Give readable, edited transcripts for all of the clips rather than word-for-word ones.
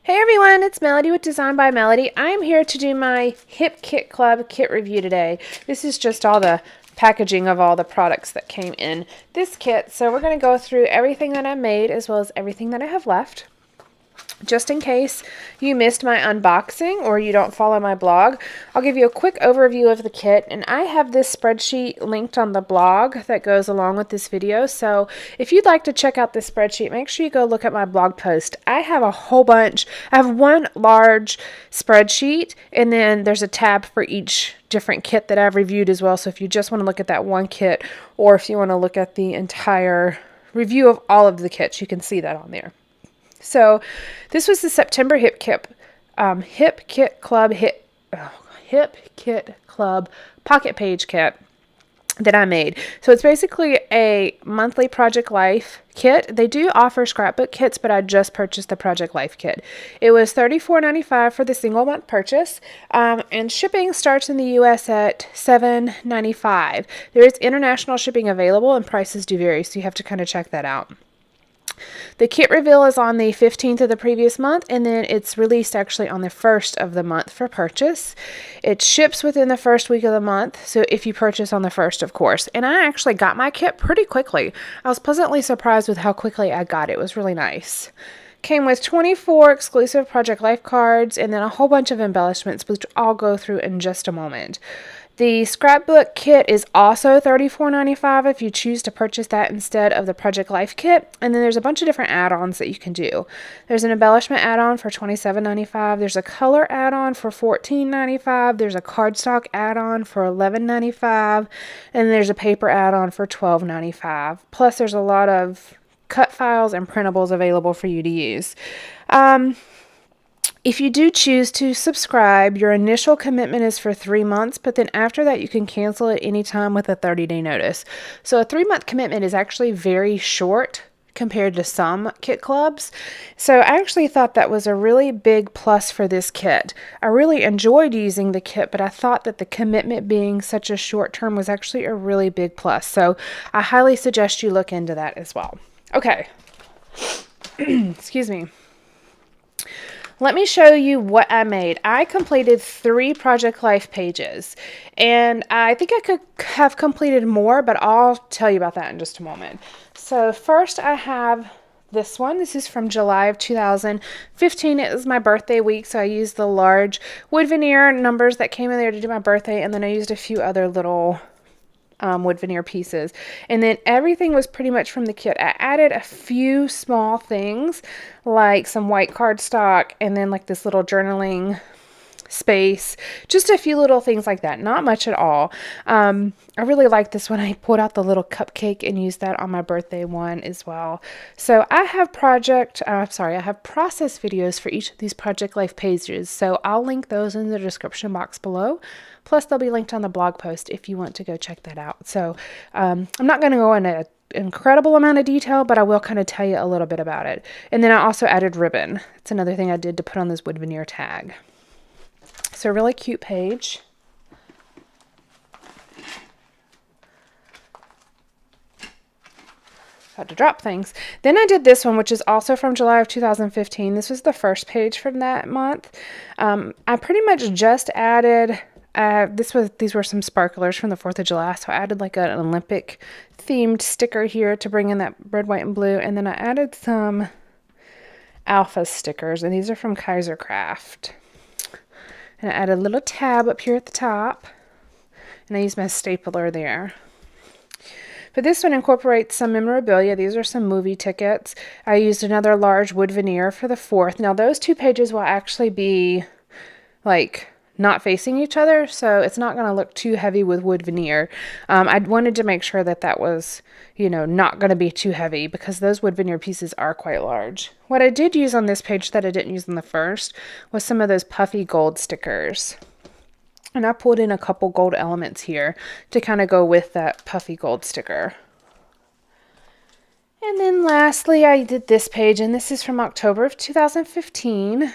Hey everyone, it's Melody with Design by Melody. I'm here to do my Hip Kit Club kit review today. This is just all the packaging of all the products that came in this kit. So we're going to go through everything that I made as well as everything that I have left. Just in case you missed my unboxing or you don't follow my blog, I'll give you a quick overview of the kit, and I have this spreadsheet linked on the blog that goes along with this video. So if you'd like to check out this spreadsheet, make sure you go look at my blog post. I have a whole bunch. I have one large spreadsheet, and then there's a tab for each different kit that I've reviewed as well. So if you just want to look at that one kit, or if you want to look at the entire review of all of the kits, you can see that on there. So this was the September Hip Kit Club Pocket Page Kit that I made. So it's basically a monthly Project Life kit. They do offer scrapbook kits, but I just purchased the Project Life kit. It was $34.95 for the single month purchase, and shipping starts in the US at $7.95. There is international shipping available, and prices do vary, so you have to kind of check that out. The kit reveal is on the 15th of the previous month, and then it's released actually on the 1st of the month for purchase. It ships within the first week of the month, so if you purchase on the 1st, of course. And I actually got my kit pretty quickly. I was pleasantly surprised with how quickly I got it. It was really nice. Came with 24 exclusive Project Life cards and then a whole bunch of embellishments, which I'll go through in just a moment. The scrapbook kit is also $34.95 if you choose to purchase that instead of the Project Life kit. And then there's a bunch of different add-ons that you can do. There's an embellishment add-on for $27.95. There's a color add-on for $14.95. There's a cardstock add-on for $11.95. And there's a paper add-on for $12.95. Plus there's a lot of cut files and printables available for you to use. If you do choose to subscribe, your initial commitment is for 3 months, but then after that you can cancel at any time with a 30-day notice. So a 3-month commitment is actually very short compared to some kit clubs. So I actually thought that was a really big plus for this kit. I really enjoyed using the kit, but I thought that the commitment being such a short term was actually a really big plus. So I highly suggest you look into that as well. Okay. Excuse me. Let me show you what I made. I completed 3 Project Life pages, and I think I could have completed more, but I'll tell you about that in just a moment. So first I have this one. This is from July of 2015. It was my birthday week, so I used the large wood veneer numbers that came in there to do my birthday, and then I used a few other little wood veneer pieces, and then everything was pretty much from the kit. I added a few small things like some white cardstock and then like this little journaling space, just a few little things like that, not much at all. I really like this one. I pulled out the little cupcake and used that on my birthday one as well. So I have process videos for each of these Project Life pages, so I'll link those in the description box below. Plus they'll be linked on the blog post if you want to go check that out. So I'm not going to go into an incredible amount of detail, but I will kind of tell you a little bit about it. And then I also added ribbon. It's another thing I did to put on this wood veneer tag. So a really cute page. Had to drop things. Then I did this one, which is also from July of 2015. This was the first page from that month. I pretty much just added, these were some sparklers from the 4th of July, so I added like an Olympic themed sticker here to bring in that red, white, and blue, and then I added some alpha stickers, and these are from Kaiser Craft. And I added a little tab up here at the top, and I used my stapler there. But this one incorporates some memorabilia. These are some movie tickets. I used another large wood veneer for the 4th. Now those 2 pages will actually be like not facing each other, so it's not going to look too heavy with wood veneer. I wanted to make sure that that was, not going to be too heavy because those wood veneer pieces are quite large. What I did use on this page that I didn't use on the first was some of those puffy gold stickers. And I pulled in a couple gold elements here to kind of go with that puffy gold sticker. And then lastly, I did this page, and this is from October of 2015.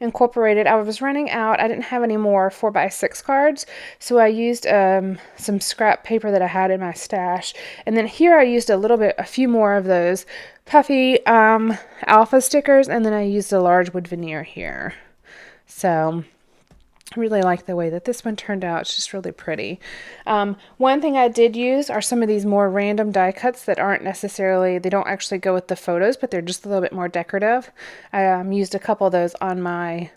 Incorporated. I was running out. I didn't have any more 4x6 cards, so I used some scrap paper that I had in my stash. And then here I used a few more of those puffy alpha stickers, and then I used a large wood veneer here. So I really like the way that this one turned out. It's just really pretty. One thing I did use are some of these more random die cuts that aren't necessarily, they don't actually go with the photos, but they're just a little bit more decorative. I used a couple of those on my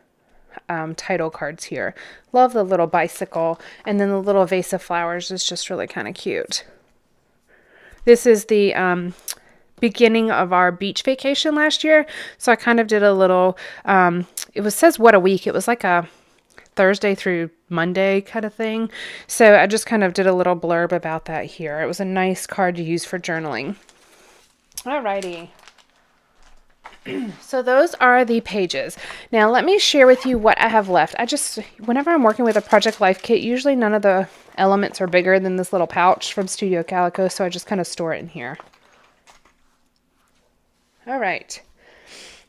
title cards here. Love the little bicycle, and then the little vase of flowers is just really kind of cute. This is the beginning of our beach vacation last year, so I kind of did a little, says what a week. It was like a Thursday through Monday kind of thing. So I just kind of did a little blurb about that here. It was a nice card to use for journaling. Alrighty. So those are the pages. Now let me share with you what I have left. Whenever I'm working with a Project Life kit, usually none of the elements are bigger than this little pouch from Studio Calico, so I just kind of store it in here. All right.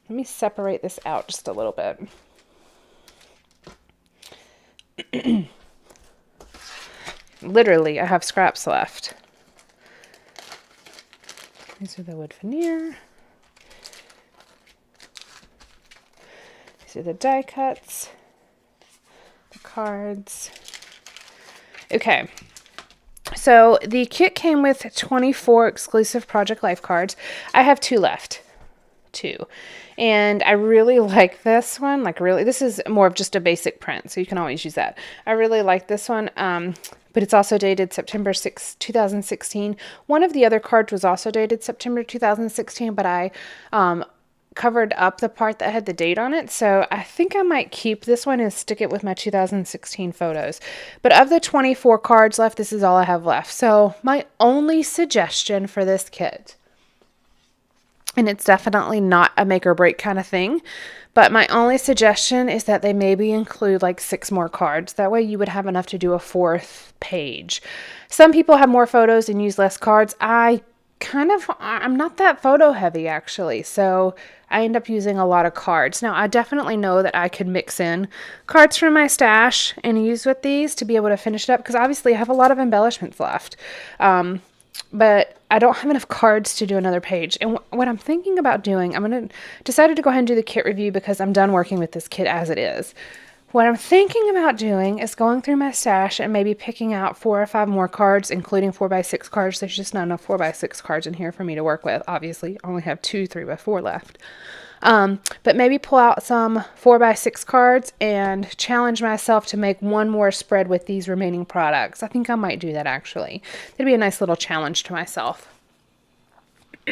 Let me separate this out just a little bit. Literally, I have scraps left. These are the wood veneer. These are the die cuts, the cards. Okay, so the kit came with 24 exclusive Project Life cards. I have 2 left. 2. And I really like this one. This is more of just a basic print, so you can always use that. I really like this one, but it's also dated September 6, 2016. One of the other cards was also dated September 2016, but I covered up the part that had the date on it, so I think I might keep this one and stick it with my 2016 photos. But of the 24 cards left, this is all I have left. So my only suggestion for this kit, and it's definitely not a make or break kind of thing, but my only suggestion is that they maybe include like 6 more cards. That way you would have enough to do a 4th page. Some people have more photos and use less cards. I'm not that photo heavy actually, so I end up using a lot of cards. Now I definitely know that I could mix in cards from my stash and use with these to be able to finish it up, because obviously I have a lot of embellishments left. But I don't have enough cards to do another page. And what I'm thinking about doing, decided to go ahead and do the kit review because I'm done working with this kit as it is. What I'm thinking about doing is going through my stash and maybe picking out 4 or 5 more cards, including 4x6 cards. There's just not enough 4x6 cards in here for me to work with. Obviously, I only have 2 3x4 left. But maybe pull out some 4x6 cards and challenge myself to make one more spread with these remaining products. I think I might do that actually. It'd be a nice little challenge to myself.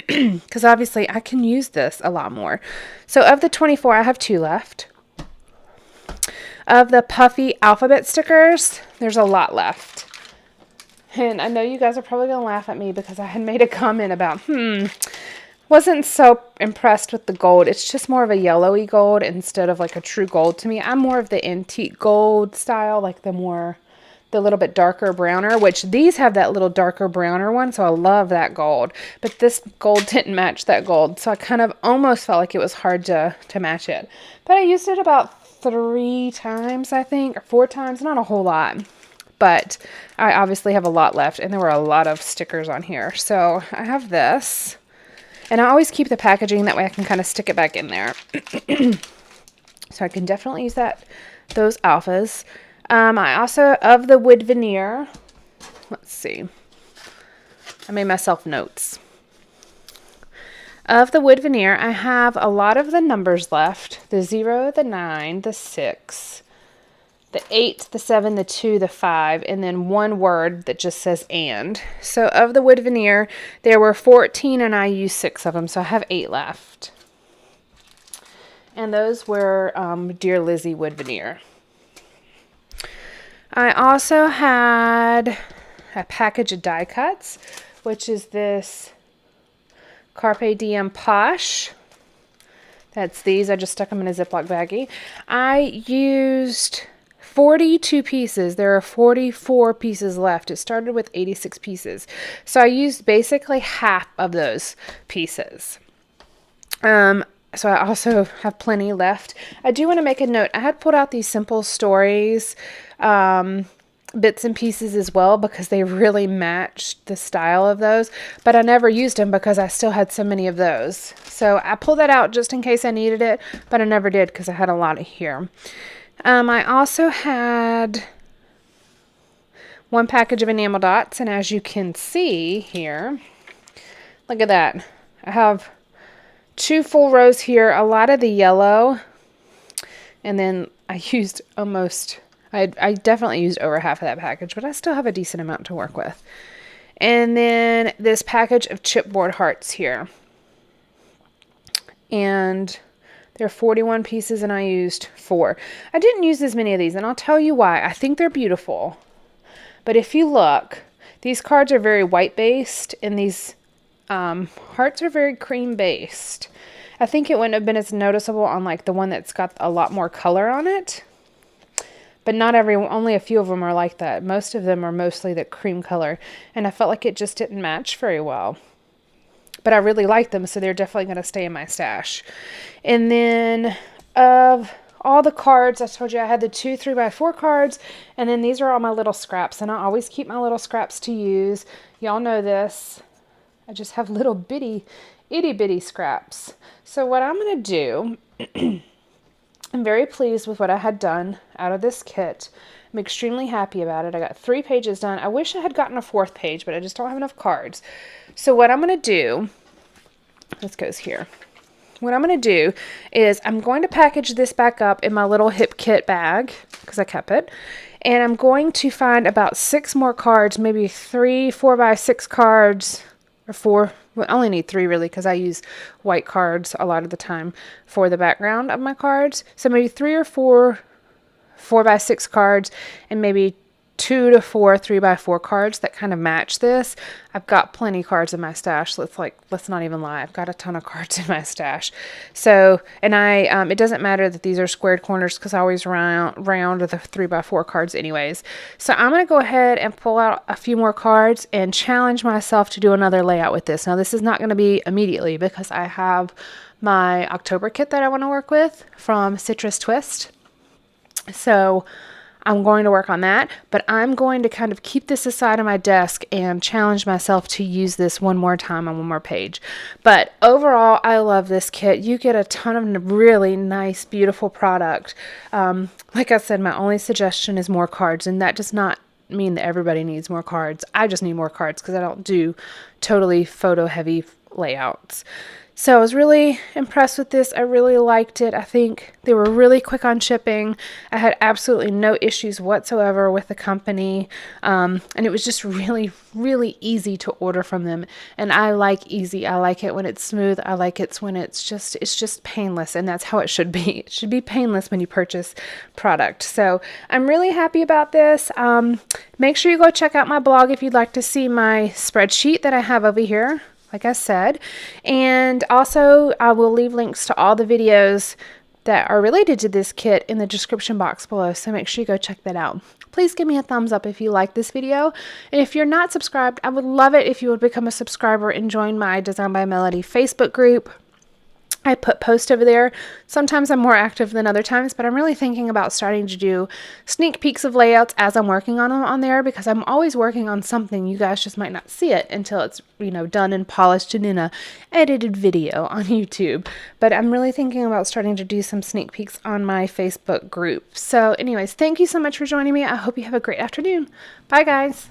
Because obviously I can use this a lot more. So of the 24, I have 2 left. Of the puffy alphabet stickers, there's a lot left. And I know you guys are probably going to laugh at me because I had made a comment about, wasn't so impressed with the gold. It's just more of a yellowy gold instead of like a true gold to me. I'm more of the antique gold style, like the little bit darker browner, which these have that little darker browner one, so I love that gold. But this gold didn't match that gold, so I kind of almost felt like it was hard to match it. But I used it about 3 times, I think, or 4 times, not a whole lot. But I obviously have a lot left, and there were a lot of stickers on here. So I have this. And I always keep the packaging, that way I can kind of stick it back in there. So I can definitely use those alphas. I also, of the wood veneer, let's see. I made myself notes. Of the wood veneer, I have a lot of the numbers left. The 0, the 9, the 6, the 8, the 7, the 2, the 5, and then one word that just says and. So of the wood veneer, there were 14 and I used 6 of them, so I have 8 left. And those were Dear Lizzie wood veneer. I also had a package of die cuts, which is this Carpe Diem Posh. That's these. I just stuck them in a Ziploc baggie. I used 42 pieces. There are 44 pieces left. It started with 86 pieces. So I used basically half of those pieces. So I also have plenty left. I do want to make a note. I had pulled out these Simple Stories bits and pieces as well because they really matched the style of those, but I never used them because I still had so many of those. So I pulled that out just in case I needed it, but I never did because I had a lot of here. I also had one package of enamel dots, and as you can see here, look at that. I have 2 full rows here, a lot of the yellow, and then I used almost, I definitely used over half of that package, but I still have a decent amount to work with. And then this package of chipboard hearts here. And there are 41 pieces and I used 4. I didn't use as many of these, and I'll tell you why. I think they're beautiful. But if you look, these cards are very white based and these hearts are very cream based. I think it wouldn't have been as noticeable on like the one that's got a lot more color on it. But not only a few of them are like that. Most of them are mostly the cream color. And I felt like it just didn't match very well. But I really like them, so they're definitely going to stay in my stash. And then of all the cards, I told you I had the 2 3x4 cards. And then these are all my little scraps. And I always keep my little scraps to use. Y'all know this. I just have little bitty, itty bitty scraps. So what I'm going to do... I'm very pleased with what I had done out of this kit. I'm extremely happy about it. I got 3 pages done. I wish I had gotten a 4th page, but I just don't have enough cards. So what I'm going to do, this goes here. What I'm going to do is I'm going to package this back up in my little hip kit bag, because I kept it. And I'm going to find about 6 more cards, maybe 3 4x6 cards, or 4. Well, I only need 3 really because I use white cards a lot of the time for the background of my cards. So maybe 3 or 4 4x6 cards and maybe 2 to 4 3x4 cards that kind of match this. I've got plenty of cards in my stash. Let's not even lie. I've got a ton of cards in my stash. So, and it doesn't matter that these are squared corners because I always round the 3x4 cards anyways. So I'm going to go ahead and pull out a few more cards and challenge myself to do another layout with this. Now this is not going to be immediately because I have my October kit that I want to work with from Citrus Twist. So I'm going to work on that, but I'm going to kind of keep this aside on my desk and challenge myself to use this one more time on one more page. But overall, I love this kit. You get a ton of really nice, beautiful product. Like I said, my only suggestion is more cards, and that does not mean that everybody needs more cards. I just need more cards because I don't do totally photo heavy layouts. So I was really impressed with this. I really liked it. I think they were really quick on shipping. I had absolutely no issues whatsoever with the company. And it was just really, really easy to order from them. And I like easy. I like it when it's smooth. I like it when it's just painless. And that's how it should be. It should be painless when you purchase product. So I'm really happy about this. Make sure you go check out my blog if you'd like to see my spreadsheet that I have over here, like I said. And also I will leave links to all the videos that are related to this kit in the description box below, so make sure you go check that out. Please give me a thumbs up if you like this video, and if you're not subscribed, I would love it if you would become a subscriber and join my Design by Melody Facebook group. I put posts over there. Sometimes I'm more active than other times, but I'm really thinking about starting to do sneak peeks of layouts as I'm working on them on there, because I'm always working on something. You guys just might not see it until it's, done and polished and in a edited video on YouTube. But I'm really thinking about starting to do some sneak peeks on my Facebook group. So anyways, thank you so much for joining me. I hope you have a great afternoon. Bye guys.